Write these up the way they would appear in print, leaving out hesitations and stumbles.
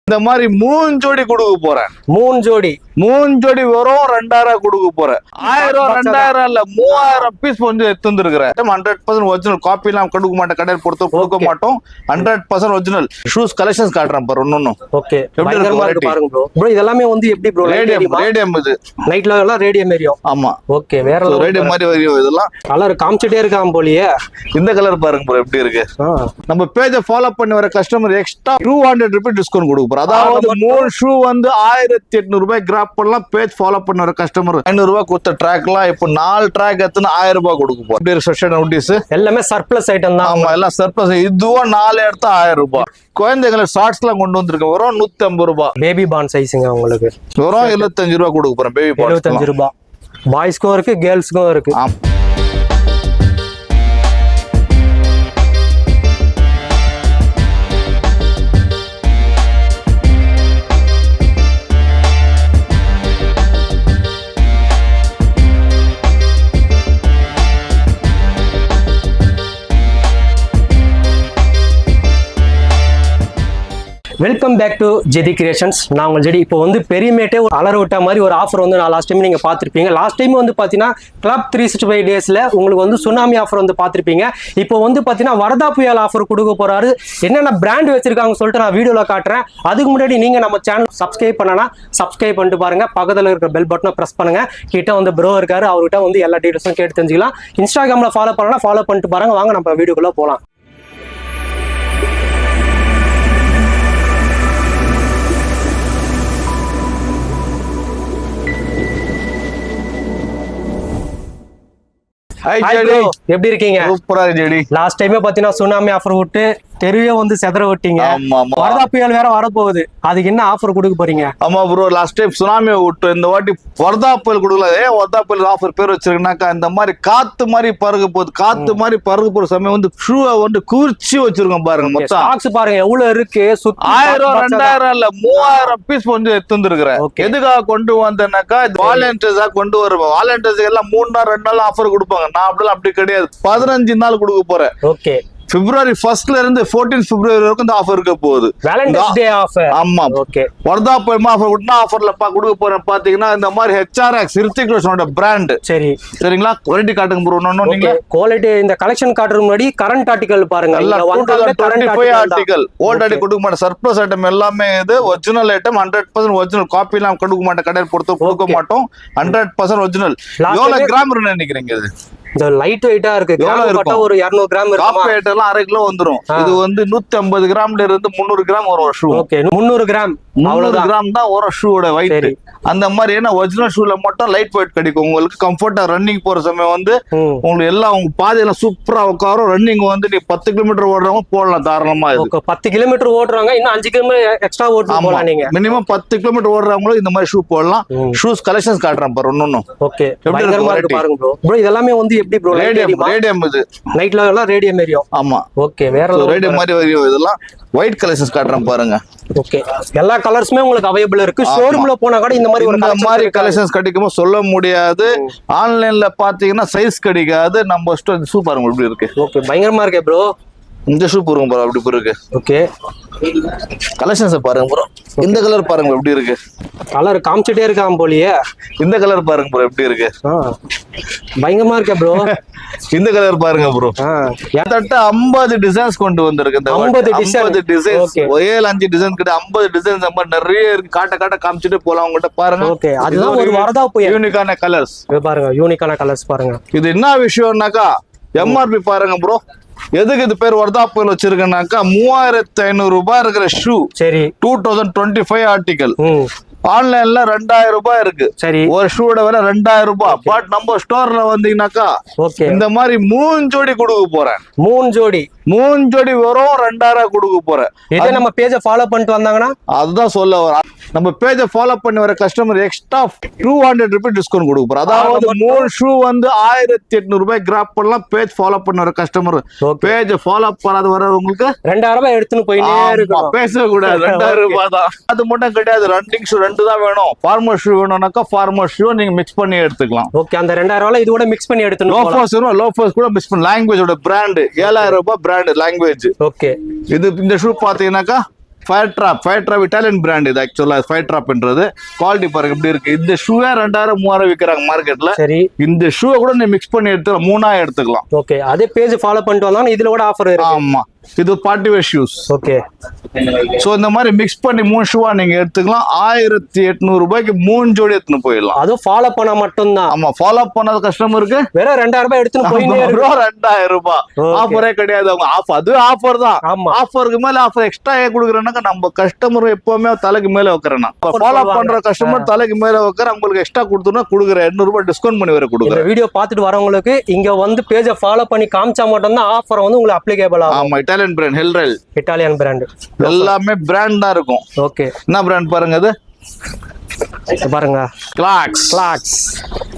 இந்த மாதிரி 3 ஜோடி கொடுக்க போறேன். 3 ஜோடி வெறும் 2000 கொடுக்க போறேன். 1000 2000 இல்ல 3000 பீஸ் வந்து எடுத்துருக்கிறேன். 100% ஒரிஜினல் காப்பி எல்லாம் கொடுக்க மாட்டேன், கடையில் பொறுத்து கொடுக்க மாட்டோம். 100% ஒரிஜினல் ஷூஸ் கலெக்ஷன்ஸ் காட்டுறேன் பாரு. ஒன்னும் ஓகே பயங்கரமா இருக்கு பாருங்க ப்ரோ. ப்ரோ இதெல்லாமே வந்து எப்படி ப்ரோ? ரேடியம் இது நைட்ல எல்லாம் ரேடியம் ஏரியும். ஆமா ஓகே வேற ரேடியம் மாதிரி வரையும். இதெல்லாம் கலர் காமிச்சிட்டே இருக்கான் போலியே. இந்த கலர் பாருங்க ப்ரோ எப்படி இருக்கு. நம்ம பேஜை ஃபாலோ பண்ணி வர கஸ்டமர் எக்ஸ்ட்ரா 200 ரூபாய் டிஸ்கவுண்ட் கொடுக்க போறோம். அதாவது 3 ஷூ வந்து 1800 ரூபாய் கிராப் பண்ணலாம். பேஜ் ஃபாலோ பண்ண வர கஸ்டமர் 500 ரூபாய் கொடுத்த ட்ராக்லாம் இப்போ 4 ட்ராக் எடுத்து 1000 ரூபாய் கொடுக்க போறோம். இப்படி செஷன் நோட்டீஸ் எல்லாமே சர்ப்ளஸ் ஐட்டம் தான். ஆமா எல்லாம் சர்ப்ளஸ். இதுவும் 4 எடுத்தா 1000 ரூபாய். குழந்தைகளை ஷார்ட்ஸ் எல்லாம் கொண்டு வந்திருக்கேன். வரும் 150 ரூபாய். பேபி பான் சைஸுங்க உங்களுக்கு. வரும் 75 ரூபாய் கொடுக்க போறேன். பேபி பான் 75 ரூபாய். பாய்ஸ்க்கும் இருக்கு கேர்ள்ஸ்க்கும் இருக்கு. Welcome back to JD creations. நான் உங்கள் ஜெடி. இப்போ வந்து பெரியமேட்டே ஒரு அலற விட்ட மாதிரி ஒரு ஆஃபர் வந்து நான் லாஸ்ட் டைம் நீங்கள் பார்த்துருப்பீங்க. லாஸ்ட் டைம் வந்து பார்த்தீங்கன்னா கிளப் 365 டேஸில் உங்களுக்கு வந்து சுனாமி ஆஃபர் வந்து பார்த்துருப்பீங்க. இப்போ வந்து பார்த்தீங்கன்னா வரதா புயல் ஆஃபர் கொடுக்க போகிறாரு. என்னென்ன பிராண்ட் வச்சிருக்காங்கன்னு சொல்லிட்டு நான் வீடியோவில் காட்டுறேன். அதுக்கு முன்னாடி நீங்கள் நம்ம சேனல் சப்ஸ்கிரைப் பண்ணனா சப்ஸ்கிரைப் பண்ணிட்டு பாருங்கள். பக்கத்தில் இருக்கிற பெல் பட்டனை ப்ரெஸ் பண்ணுங்கள். கிட்ட வந்து ப்ரோ இருக்காரு, அவர்கிட்ட வந்து எல்லா டீட்டெயில்ஸும் கேட்டு தெரிஞ்சுக்கலாம். இன்ஸ்டாகிராமில் ஃபாலோ பண்ணனா ஃபாலோ பண்ணிட்டு பாருங்கள். வாங்க நம்ம வீடியோக்குள்ளே போகலாம். எப்படி இருக்கீங்க? சூப்பரா ஜெடி. லாஸ்ட் டைமே பாத்தீங்கன்னா சுனாமி ஆஃபர் விட்டு தெருவே வந்து செதற விட்டீங்க. வரதா புயல் வேற வரப்போகுது. அதுக்கு என்ன ஆஃபர் கொடுக்க போறீங்க? ஆமா ப்ரோ, லாஸ்ட் டைம் சுனாமியை விட்டு இந்த வாட்டி வரதா புயல் கொடுக்கல. வரதா புயல் ஆஃபர் பேர் வச்சிருக்கனாக்கா இந்த மாதிரி காத்து மாதிரி பறக்க போகுது. காத்து மாதிரி பறக்க போற சமயம் வந்து ஷூவை வந்து குளிர்ச்சி வச்சிருக்கோம் பாருங்க. மொத்தம் ஸ்டாக்ஸ் பாருங்க எவ்வளவு இருக்கு. 1000 2000 இல்ல 3000 பீஸ் வந்து எடுத்துருக்கிறேன். எதுக்காக கொண்டு வந்தேன்னாக்கா வாலண்டியர்ஸா கொண்டு வருவேன். வாலண்டியர்ஸ் எல்லாம் 3 நாள் 2 நாள் ஆஃபர் கொடுப்பாங்க. நான் அப்படிலாம் அப்படி கிடையாது. 15 நாள் கொடுக்க போறேன். ஓகே பிப்ரவரி 1 இருந்து 14 பிப்ரவரி வரைக்கும் இந்த ஆஃபர் இருக்க போகுது. Valentine's day offer. ஆமா ஓகே. வரதா புயல் ஆஃபர் விட்டா ஆஃபர்ல கொடுக்க போறேன். பாத்தீங்கன்னா இந்த மாதிரி HRX ஹிருத்திக் ரோஷனோட பிராண்ட். சரி சரிங்களா. குவாலிட்டி காட்டுங்க ப்ரோ. நீங்க குவாலிட்டி இந்த கலெக்ஷன் காட்டுறதுக்கு முன்னாடி கரண்ட் ஆர்டிகல் பாருங்க. 2025 ஆர்டிகல் ஓல்ட் ஆடி கொடுக்க மாட்டேன். சர்ப்ளஸ் ஐட்டம் எல்லாமே இது ஒரிஜினல் ஐட்டம். 100% ஒரிஜினல் காப்பி எல்லாம் கொடுக்க மாட்டேன், கடையில் பொறுத்து கொடுக்க மாட்டோம். 100% ஒரிஜினல். எவ்வளவு கிராம் நினைக்கிறீங்க? இது இந்த லைட் வெயிட்டா இருக்கு. ஒரு 200 கிராம் இருக்கும். காப்பி ஐட்டம் எல்லாம் 1/2 கிலோ வந்துரும். இது வந்து 150 கிராம்ல இருந்து 300 கிராம் வரும் ஷூ. ஓகே 300 கிராம் 300 கிராம் தான் ஒரு ஷூவோட வெயிட். அந்த மாதிரி ஏன்னா ஒரிஜினல் ஷூல மட்டும் லைட் வெயிட் கிடைக்கும். உங்களுக்கு கம்ஃபர்ட்டா ரன்னிங் போற சமயம் வந்து உங்களுக்கு எல்லாம் உங்க பாதையெல்லாம் சூப்பரா உட்காரும். ரன்னிங் வந்து நீ 10 கிலோமீட்டர் ஓடுறவங்க போடலாம் தாராளமா. 10 கிலோமீட்டர் ஓடுறாங்க, இன்னும் 5 கிலோமீட்டர் எக்ஸ்ட்ரா ஓடலாம். நீங்க மினிமம் 10 கிலோமீட்டர் ஓடுறவங்களும் இந்த மாதிரி ஷூ போடலாம். ஷூஸ் கலெக்ஷன்ஸ் காட்டுறேன் பாரு. ஒன்னும் ஓகே பயங்கரமா இருக்கு பாருங்க ப்ரோ. ப்ரோ இதெல்லாமே வந்து எப்படி ப்ரோ? ரேடியம் இது நைட்ல எல்லாம் ரேடியம் ஏரியும். ஆமா ஓகே வேற ரேடியம் மாதிரி வரையும். இதெல்லாம் ஒயிட் கலெக்ஷன்ஸ் காட்டுறேன் பாருங்க. ஓகே எல்லா கலர்ஸுமே உங்களுக்கு அவைலபிள் இருக்கு. ஷோரூம்ல போனா கூட இந்த மாதிரி கலெக்ஷன்ஸ் கிடைக்குமோ சொல்ல முடியாது. ஆன்லைன்ல பாத்தீங்கன்னா சைஸ் கிடைக்காது. நம்ம ஷூ பாருங்க எப்படி இருக்கு. ஓகே பயங்கரமா இருக்கு ப்ரோ. இந்த ஷூ போறோம் பாரு அப்படி இருக்கு. ஓகே கலெக்ஷன்ஸ் பாருங்க ப்ரோ. இந்த கலர் பாருங்க எப்படி இருக்கு. கலர் காமிச்சிட்டே இருக்கான் போலியே. இந்த கலர் பாருங்க ப்ரோ எப்படி இருக்கு. பயங்கரமா இருக்கே ப்ரோ. இந்த கலர் பாருங்க ப்ரோ. கிட்டத்தட்ட 50 டிசைன்ஸ் கொண்டு வந்திருக்கு. இந்த 50 டிசைன்ஸ் 7-5 டிசைன் கிட்ட 50 டிசைன்ஸ் நம்ம நிறைய இருக்கு. காட்ட காமிச்சிட்டு போலாம் உங்ககிட்ட பாருங்க. ஓகே அதுதான் ஒரு வரதா புயல் யூனிக்கான கலர்ஸ். பாருங்க யூனிக்கான கலர்ஸ் பாருங்க. இது என்ன விஷயம்னாக்கா MRP பாருங்க ப்ரோ. எதுக்கு இது பேர் வரதா புயல் வச்சிருக்கேன்னாக்கா 3500 ரூபாய் இருக்கிற ஷூ. சரி 2025 ஆர்டிகல். ஆன்லைன்ல 2000 ரூபாய் இருக்கு. சரி ஒரு ஷூட விலை 2000 ரூபாய். பட் நம்ம ஸ்டோர்ல வந்தீங்கன்னாக்கா இந்த மாதிரி 3 ஜோடி கொடுக்க போறேன். 3 ஜோடி வெறும் 2000 கொடுக்க போறேன். இதே நம்ம பேஜை ஃபாலோ பண்ணிட்டு வந்தாங்கன்னா அதுதான் சொல்ல வர. நம்ம பேஜை ஃபாலோ பண்ணி வர கஸ்டமர் எக்ஸ்ட்ரா 200 ரூபாய் டிஸ்கவுண்ட் கொடுக்க போறோம். அதாவது 3 ஷூ வந்து 1800 ரூபாய் கிராப் பண்ணலாம். பேஜ் ஃபாலோ பண்ண வர கஸ்டமர். பேஜ் ஃபாலோ பண்ணாத வரவங்களுக்கு 2000 ரூபாய் எடுத்துன்னு போயிட்டே இருக்கும். பேச கூடாது. 2000 ரூபாய் தான். அது மட்டும் கிடையாது. ரன்னிங் ஷூ 2 தான் வேணும். ஃபார்மல் ஷூ வேணும்னாக்கா ஃபார்மல் ஷூ நீங்க மிக்ஸ் பண்ணி எடுத்துக்கலாம். ஓகே அந்த 2000 ரூபாய் இது கூட மிக்ஸ் பண்ணி எடுத்துக்கலாம். லோஃபர்ஸ் கூட மிக்ஸ் பண்ணி. லாங்குவேஜோட பிராண்ட் 7000 ரூபாய் பிராண்ட் லாங்குவேஜ். ஓகே இது இந்த ஷூ பாத்தீங்கன்னாக்கா ஃபயர் ட்ராப் இட்டாலியன் பிராண்ட் இது. ஆக்சுவலா ஃபயர் ட்ராப்ன்றது குவாலிட்டி பாருங்க எப்படி இருக்கு. இந்த ஷூவே 2000 3000 விற்கிறாங்க மார்க்கெட்ல. சரி, இந்த ஷூவை கூட நீ மிக்ஸ் பண்ணி எடுத்துக்கலாம், 3000 எடுத்துக்கலாம். ஓகே, அதே பேஜ் ஃபாலோ பண்ணிட்டு வந்தா இதுல கூட ஆஃபர் இருக்கு. ஆமா, இது party wear shoes. Okay, so இந்த மாதிரி மிக்ஸ் பண்ணி 3 ஷூவா நீங்க எடுத்துக்கலாம். 1800 ரூபாய்க்கு 3 ஜோடி எடுத்துன்னு போயிடலாம். அதுவும் ஃபாலோ பண்ண மட்டும் தான். ஆமா, ஃபாலோ பண்ணாத கஸ்டமருக்கு வெறும் 2000 ரூபாய் எடுத்துன்னு போயிட்டே இருக்கு. 2000 ரூபாய் ஆஃபரே கிடையாது. அவங்க அது ஆஃபர் தான். ஆமா, ஆஃபருக்கு மேல ஆஃபர் எக்ஸ்ட்ரா ஏன் கொடுக்குறேன்னாக்க நம்ம கஸ்டமர் எப்பவுமே தலைக்கு மேல வைக்கிறேன்னா ஃபாலோ பண்ற கஸ்டமர் தலைக்கு மேல வைக்கிற உங்களுக்கு எக்ஸ்ட்ரா கொடுத்தோம்னா கொடுக்குறேன் 200 ரூபாய் டிஸ்கவுண்ட் பண்ணி வர கொடுக்குறேன். வீடியோ பார்த்துட்டு வரவங்களுக்கு இங்க வந்து பேஜை ஃபாலோ பண்ணி காமிச்சா மட்டும் தான் ஆஃபர் வந்து உங்களுக்கு அப்ளிகேபிள் ஆகும். ஆமா, இட்டாலியன் பிராண்ட் ஹெல்ரெல், இட்டாலியன் பிராண்ட் எல்லாமே பிராண்ட் தான் இருக்கும். ஓகே, என்ன பிராண்ட் பாருங்க இது பாருங்க, கிளாக்ஸ்.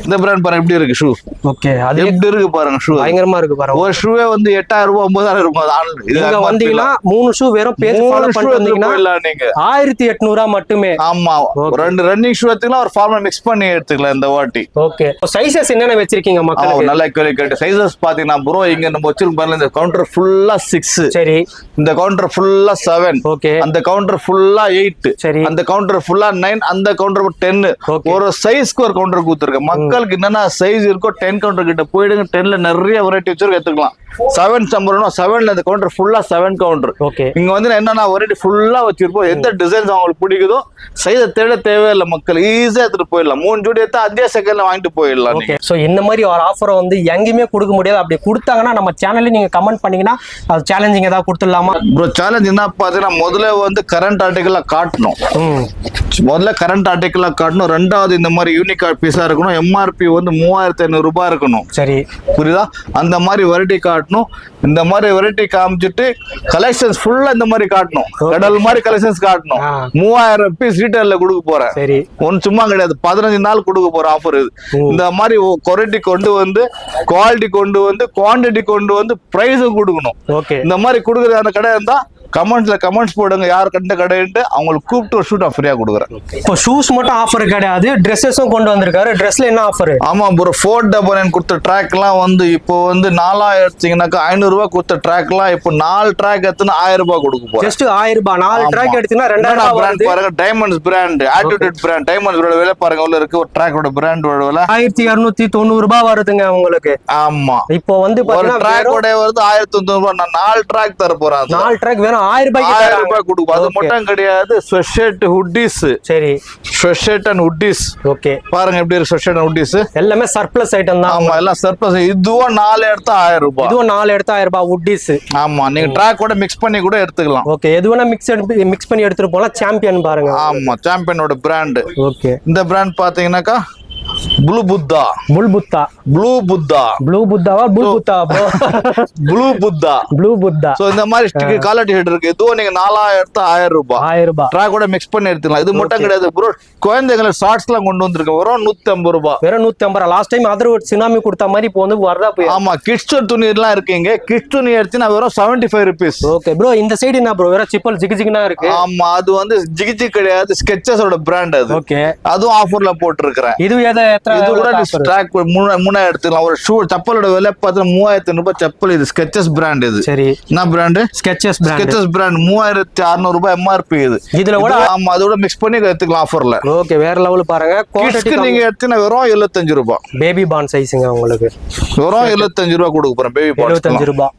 இந்த பிராண்ட் பாருங்க எப்படி இருக்கு ஷூ. ஓகே, அது எப்படி இருக்கு பாருங்க ஷூ, பயங்கரமா இருக்கு பாருங்க. ஒரு ஷூவே வந்து 8000 ரூபாய் 9000 ரூபாய். நீங்க வந்தீங்கன்னா 3 ஷூ வெறும் பேஜ் ஃபாலோ பண்ணிட்டு வந்தீங்கன்னா நீங்க 1800 மட்டுமே. ஆமா, ரெண்டு ரன்னிங் ஷூ எடுத்துக்கலாம், ஒரு ஃபார்மல் மிக்ஸ் பண்ணி எடுத்துக்கலாம் இந்த வாட்டி. ஓகே, சைஸஸ் என்னென்ன வச்சிருக்கீங்க மக்களுக்கு? நல்ல கேட்டு சைஸஸ் பாத்தீங்கன்னா ப்ரோ இங்க நம்ம வச்சிருக்கோம் பாருங்க. இந்த கவுண்டர் ஃபுல்லா 6, சரி, இந்த கவுண்டர் ஃபுல்லா 7, ஓகே, அந்த கவுண்டர் ஃபுல்லா 8, சரி, அந்த கவுண்டர் ஃபுல்லா 9, அந்த கவுண்டர் 10. ஒரு சைஸ்க்கு ஒரு கவுண்டர் கொடுத்துருக்கேன். மக்களுக்கு என்னன்னா சைஸ் இருக்கோ 10 கவுண்டர் கிட்ட போயிடுங்க. 10ல நிறைய வெரைட்டி வச்சிருக்க எடுத்துக்கலாம். 7 சம்பரணும், 7ல இந்த கவுண்டர் ஃபுல்லா 7 கவுண்டர். இங்க வந்து என்னன்னா வெரைட்டி ஃபுல்லா வச்சிருப்போம். எந்த டிசைன்ஸ் அவங்களுக்கு பிடிக்குதோ சைஸ தேட தேவையில்லை. மக்கள் ஈஸியா எடுத்துட்டு போயிடலாம். 3 ஜோடி எடுத்தா அதே செகண்ட்ல வாங்கிட்டு போயிடலாம். சோ இந்த மாதிரி ஒரு ஆஃபரை வந்து எங்கேயுமே கொடுக்க முடியாது. அப்படி கொடுத்தாங்கன்னா நம்ம சேனல்ல நீங்க கமெண்ட் பண்ணீங்கன்னா அது சேலஞ்சிங் ஏதாவது கொடுத்துடலாமா? ப்ரோ சேலஞ்ச் என்ன பாத்தீங்கன்னா முதல்ல வந்து கரண்ட் ஆர்டிக்கலா காட்டணும். முதல்ல கரண்ட் ஆர்டிக்கலா காட்டணும். ரெண்டாவது இந்த மாதிரி யூனிக் பீஸா இருக்கணும். எம்ஆர்பி வந்து 3500 ரூபாய் இருக்கணும். சரி, புரியுதா? அந்த மாதிரி வெரைட்டி காட்டணும். இந்த மாதிரி வெரைட்டி காமிச்சிட்டு கலெக்ஷன்ஸ் ஃபுல்லா இந்த மாதிரி காட்டணும். கடல் மாதிரி கலெக்ஷன்ஸ் காட்டணும். 3000 பீஸ் ரீட்டைல்ல கொடுக்க போறேன். சரி, ஒன்னு சும்மா கிடையாது, 15 நாள் கொடுக்க போற ஆஃபர் இது. இந்த மாதிரி குவாலிட்டி கொண்டு வந்து குவாலிட்டி கொண்டு வந்து குவான்டிட்டி கொண்டு வந்து பிரைஸும் கொடுக்கணும். இந்த மாதிரி கொடுக்குற கடை இருந்தா கமெண்ட்ஸ் போடுங்க, யார் கண்ட கடைன்ட்டு அவங்களுக்கு கூப்பிட்டு ஒரு ஷூட் ஃப்ரீயா கொடுக்குறேன். இப்போ ஷூஸ் மட்டும் ஆஃபர் கிடையாது, ட்ரெஸ்ஸஸும் கொண்டு வந்திருக்காரு. ட்ரெஸ்ல என்ன ஆஃபர்? ஆமா ப்ரோ, 499 கொடுத்த ட்ராக்லாம் வந்து இப்போ வந்து 4000 எடுத்தீங்கன்னாக்கா 500 ரூபாய் கொடுத்த ட்ராக்லாம் இப்போ 4 ட்ராக் எடுத்துனா 1000 ரூபாய் கொடுக்க போறேன். ஜஸ்ட் 1000 ரூபாய் 4 ட்ராக் எடுத்தீங்கன்னா 2000 பிராண்ட் பாருங்க. Diamonds brand, attitude brand. டைமண்ட்ஸோட விலை பாருங்க உள்ள இருக்கு. ஒரு ட்ராக்கோட பிராண்டோட விலை 1290 ரூபாய் வருதுங்க உங்களுக்கு. ஆமா, இப்போ வந்து ஒரு ட்ராக்கோட வருது 1900 ரூபாய். நான் 4 ட்ராக் தர போறேன். 4 ட்ராக் வேணும் 1000 ரூபாய் கொடுக்கும். அது மட்டும் கிடையாது, ஸ்வெட்ஷர்ட் ஹுட்டீஸ். சரி, ஸ்வெட்ஷர்ட் அண்ட் ஹுட்டீஸ். ஓகே, பாருங்க எப்படி இருக்கு ஸ்வெட்ஷர்ட் அண்ட் ஹுட்டீஸ். எல்லாமே சர்ப்ளஸ் ஐட்டம் தான். ஆமா, எல்லாம் சர்ப்ளஸ். இதுவும் 4 எடுத்தா 1000 ரூபாய். இதுவும் 4 எடுத்தா 1000 ரூபாய் ஹுட்டீஸ். ஆமா, நீங்க ட்ராக் கூட மிக்ஸ் பண்ணி கூட எடுத்துக்கலாம். ஓகே, எது வேணா மிக்ஸ் பண்ணி எடுத்துட்டு போலாம். சாம்பியன் பாருங்க. ஆமா, சாம்பியனோட பிராண்ட். ஓகே, இந்த பிராண்ட் பாத்தீங்கன்னாக்கா ப்ளூ புத்தா. சோ இந்த மாதிரி காலர் டிஷர்ட் இருக்கு. இதுவும் நீங்க 4000 எடுத்தா 1000 ரூபாய். 1000 ரூபாய் ட்ராக் கூட மிக்ஸ் பண்ணி எடுத்துக்கலாம். இது மட்டும் கிடையாது ப்ரோ, குழந்தைகளை ஷார்ட்ஸ் எல்லாம் கொண்டு வந்திருக்கேன். வெறும் 150 ரூபாய். வெறும் 150 ரூபாய். லாஸ்ட் டைம் அதர் சுனாமி கொடுத்த மாதிரி இப்போ வந்து வரதா போய். ஆமா, கிட்ஸ் துணி எல்லாம் இருக்குங்க. கிட்ஸ் துணி எடுத்தீங்கன்னா வெறும் 75 rupees. ஓகே ப்ரோ, இந்த சைடு என்ன ப்ரோ வெறும் சிப்பல் ஜிகிஜிக்னா இருக்கு? ஆமா, அது வந்து ஜிகிஜிக் கிடையாது, ஸ்கெச்சஸோட பிராண்ட் அது. ஓகே, அதுவும் ஆஃபர்ல போட்டுருக்கேன். இது இது கூட ட்ராக் 3000 எடுத்துக்கலாம். ஒரு ஷூ செப்பலோட விலை பார்த்தா 3500 ரூபாய் செப்பல். இது ஸ்கெச்சஸ் பிராண்ட். இது சரி, என்ன பிராண்ட்? Sketches brand. 3600 ரூபாய் எம்ஆர்பி. இது இதுல கூட ஆமா, அதோட மிக்ஸ் பண்ணி எடுத்துக்கலாம் ஆஃபர்ல. ஓகே, வேற லெவல் பாருங்க. கிட்ஸ்க்கு நீங்க எடுத்தீங்கன்னா வெறும் 75 ரூபாய். பேபி பான் சைஸ்ங்க உங்களுக்கு. வெறும் 75 ரூபாய் கொடுக்க போறேன். பேபி பான் 75 ரூபாய்.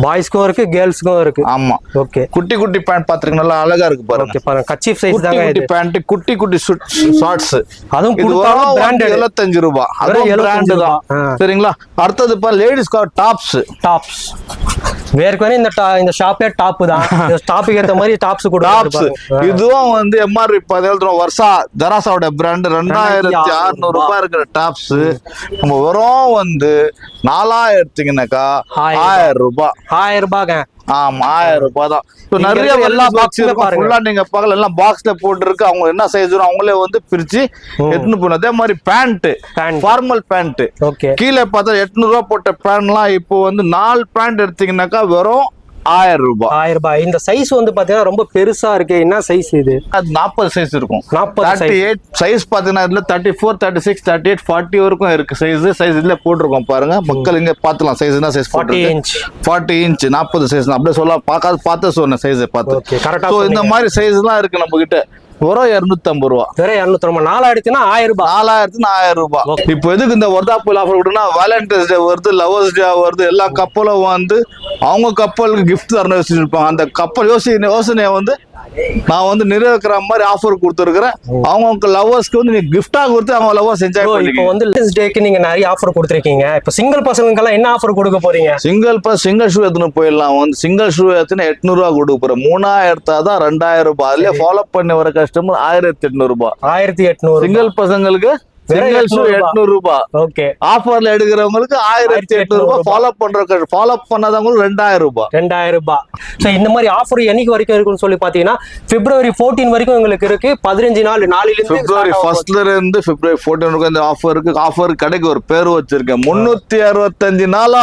பாய்ஸ்க்கும் இருக்கு, கேர்ள்ஸ்க்கும் இருக்கு. ஆமா, ஓகே. குட்டி குட்டி பேண்ட் பாத்துருங்க, நல்லா அழகா இருக்கு பாருங்க. ஓகே, பாருங்க கச்சீஃப் சைஸ் தாங்க இது. குட்டி பேண்ட், குட்டி குட்டி ஷார்ட்ஸ். அதுவும் குடுத்தா பிராண்ட் 75 ரூபாய். அதுவும் பிராண்ட் தான். சரிங்களா? அடுத்தது பா லேடிஸ் டாப்ஸ். வேர்க்கவே இந்த ஷாப்பே டாப் தான். டாப்புக்கு ஏத்த மாதிரி டாப்ஸ் கொடுப்பாங்க. இதுவும் வந்து எம்ஆர்பி 17 வருஷா தராசாவோட பிராண்ட். 2600 ரூபாய் இருக்கிற டாப்ஸ் நம்ம வெறும் வந்து 4000 எடுத்தீங்கன்னாக்கா 1000 ரூபாய். 1000 ரூபாய்ங்க. ஆமா, 1000 ரூபாய் தான். நிறைய எல்லா பாக்ஸ்ல ஃபுல்லா நீங்க பார்க்கல, எல்லாம் பாக்ஸ்ல போட்டு இருக்கு. அவங்க என்ன சைஸ் அவங்களே வந்து பிரிச்சு எடுத்துன்னு போகணும். அதே மாதிரி பேண்ட், ஃபார்மல் பேண்ட். கீழே பார்த்தா 800 ரூபாய் போட்ட பேண்ட்லாம் இப்போ வந்து 4 பேண்ட் எடுத்தீங்கன்னாக்கா வெறும் 1000 ரூபாய். 1000 ரூபாய். இந்த சைஸ் வந்து பாத்தீங்கன்னா ரொம்ப பெருசா இருக்கு. என்ன சைஸ் இது? அது 40 சைஸ் இருக்கும். 40 38 சைஸ் பாத்தீங்கன்னா இதுல 34, 36, 38, 40 வரைக்கும் இருக்கு சைஸ் இதுல போட்டிருக்கோம் பாருங்க. மக்கள் இங்க பாத்துலாம் சைஸ் என்ன சைஸ் 40 இன்ச் 40 இன்ச் 40 சைஸ். அப்படியே சொல்ல பார்த்து சொன்ன சைஸ் பார்த்து. ஓகே கரெக்ட்டா. சோ இந்த மாதிரி சைஸ் எல்லாம் இருக்கு நம்ம கிட்ட. வெறும் 250 ரூபா. வெறும் 250. 4 எடுத்தீங்கன்னா 1000 ரூபாய். 4000 ரூபாய். இப்போ எதுக்கு இந்த வர்தாப்பூல் ஆஃபர் விட்டுனா, வேலண்டைன்ஸ் டே வருது, லவர்ஸ் டே வருது, எல்லா கப்பலும் வந்து அவங்க கப்பலுக்கு கிஃப்ட் தரணும் யோசிச்சிருப்பாங்க. அந்த கப்பல் யோசனையை வந்து நான் வந்து நிறைவேற்ற மாதிரி ஆஃபர் கொடுத்துருக்கிறேன். அவங்க லவர்ஸ்க்கு வந்து நீங்க கிஃப்டா கொடுத்து அவங்க லவர்ஸ் என்ஜாய் பண்ணி. இப்போ வந்து லெஸ் டேக்கு நீங்க நிறைய ஆஃபர் கொடுத்துருக்கீங்க. இப்போ சிங்கிள் பசங்களுக்கெல்லாம் என்ன ஆஃபர் கொடுக்க போறீங்க? சிங்கிள் ஷூ எடுத்துன்னு போயிடலாம். வந்து சிங்கிள் ஷூ எடுத்துன்னு 800 ரூபா கொடுக்க போறேன். 3000 தான் 2000 ரூபாய். அதுல ஃபாலோ பண்ணி வர கஸ்டமர் 1800 ரூபாய். 1800 சிங்கிள் பசங்களுக்கு சிங்கிள் ஷூ 800 ரூபாய். ஓகே. ஆஃபர்ல எடுக்கிறவங்களுக்கு 1800 ரூபாய். ஃபாலோ பண்ணாதவங்களுக்கு 2000 ரூபாய். 2000 ரூபாய். சோ இந்த மாதிரி ஆஃபர் என்னைக்கு வரைக்கும் இருக்குன்னு சொல்லி பாத்தீங்கன்னா February 14 வரைக்கும் உங்களுக்கு இருக்கு. 15 நாளில இருந்து February 1st இருந்து February 14 வரைக்கும் இந்த ஆஃபர் இருக்கு. ஆஃபர் கடைக்கு ஒரு பேர் வச்சிருக்கேன். 365 நாள்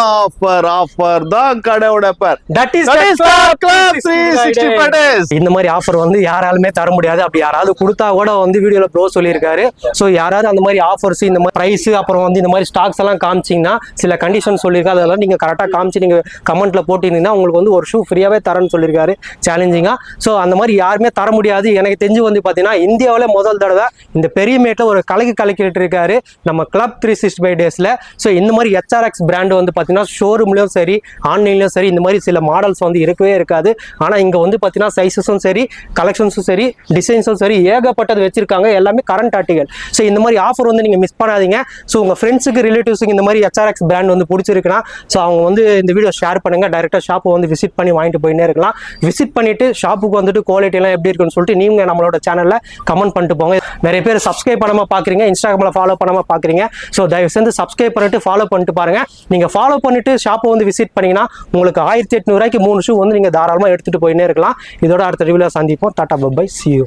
ஆஃபர் தான் கடையோட பேர். That is Club 365 days. இந்த மாதிரி ஆஃபர் வந்து யாராலுமே தர முடியாது. அப்படி யாராவது கொடுத்தா கூட வந்து வீடியோல ப்ரோ சொல்லியிருக்காரு. சோ யாராவது அந்த மாதிரி ஆஃபர்ஸ் இந்த மாதிரி பிரைஸ் அப்புறம் வந்து இந்த மாதிரி ஸ்டாக்ஸ் எல்லாம் காமிச்சிங்கன்னா சில கண்டிஷன் சொல்லியிருக்காரு. அதெல்லாம் நீங்க கரெக்டாக காமிச்சு நீங்க கமெண்ட்ல போட்டிருந்தீங்கன்னா உங்களுக்கு வந்து ஒரு ஷூ ஃப்ரீயாவே தரேன்னு சொல்லியிருக்காரு சேலஞ்சிங்கா. ஸோ அந்த மாதிரி யாருமே தர முடியாது. எனக்கு தெரிஞ்சு வந்து பார்த்தீங்கன்னா இந்தியாவில முதல் தடவை இந்த பெரிய மேட்டில் ஒரு கலக்கிட்டு இருக்காரு நம்ம கிளப் 365 டேஸ்ல. ஸோ இந்த மாதிரி HRX பிராண்ட் வந்து பார்த்தீங்கன்னா ஷோரூம்லயும் சரி ஆன்லைன்லயும் சரி இந்த மாதிரி சில மாடல்ஸ் வந்து இருக்கவே இருக்காது. ஆனால் இங்க வந்து பார்த்தீங்கன்னா சைஸஸும் சரி கலெக்ஷன்ஸும் சரி டிசைன்ஸும் சரி ஏகப்பட்டது வச்சிருக்காங்க. எல்லாமே கரண்ட் ஆர்டிகல். ஸோ இந்த மாதிரி ஆஃபர் வந்து நீங்க மிஸ் பண்ணாதீங்க. ஸோ உங்க ஃப்ரெண்ட்ஸுக்கு ரிலேட்டிவ்ஸுக்கு இந்த மாதிரி HRX பிராண்ட் வந்து பிடிச்சிருக்குன்னா ஸோ அவங்க வந்து இந்த வீடியோ ஷேர் பண்ணுங்க. டைரக்டா ஷாப்பை வந்து விசிட் பண்ணி வாங்கிட்டு போயிட்டே இருக்கலாம். விசிட் பண்ணிட்டு ஷாப்புக்கு வந்துட்டு குவாலிட்டி எல்லாம் எப்படி இருக்குன்னு சொல்லிட்டு நீங்க நம்மளோட சேனல்ல கமெண்ட் பண்ணிட்டு போங்க. நிறைய பேர் சப்ஸ்கிரைப் பண்ணாம பாக்குறீங்க, இன்ஸ்டாகிராம்ல ஃபாலோ பண்ணாம பாக்குறீங்க. ஸோ தயவு செஞ்சு சப்ஸ்கிரைப் பண்ணிட்டு ஃபாலோ பண்ணிட்டு பாருங்க. நீங்க ஃபாலோ பண்ணிட்டு ஷாப்பை வந்து விசிட் பண்ணீங்கன்னா உங்களுக்கு 1800 ரூபாய்க்கு 3 ஷூ வந்து நீங்க தாராளமா எடுத்துட்டு போயிட்டே இருக்கலாம். இதோட அடுத்த ரிவ்யூல சந்திப்போம். டாடா பை பை, see you.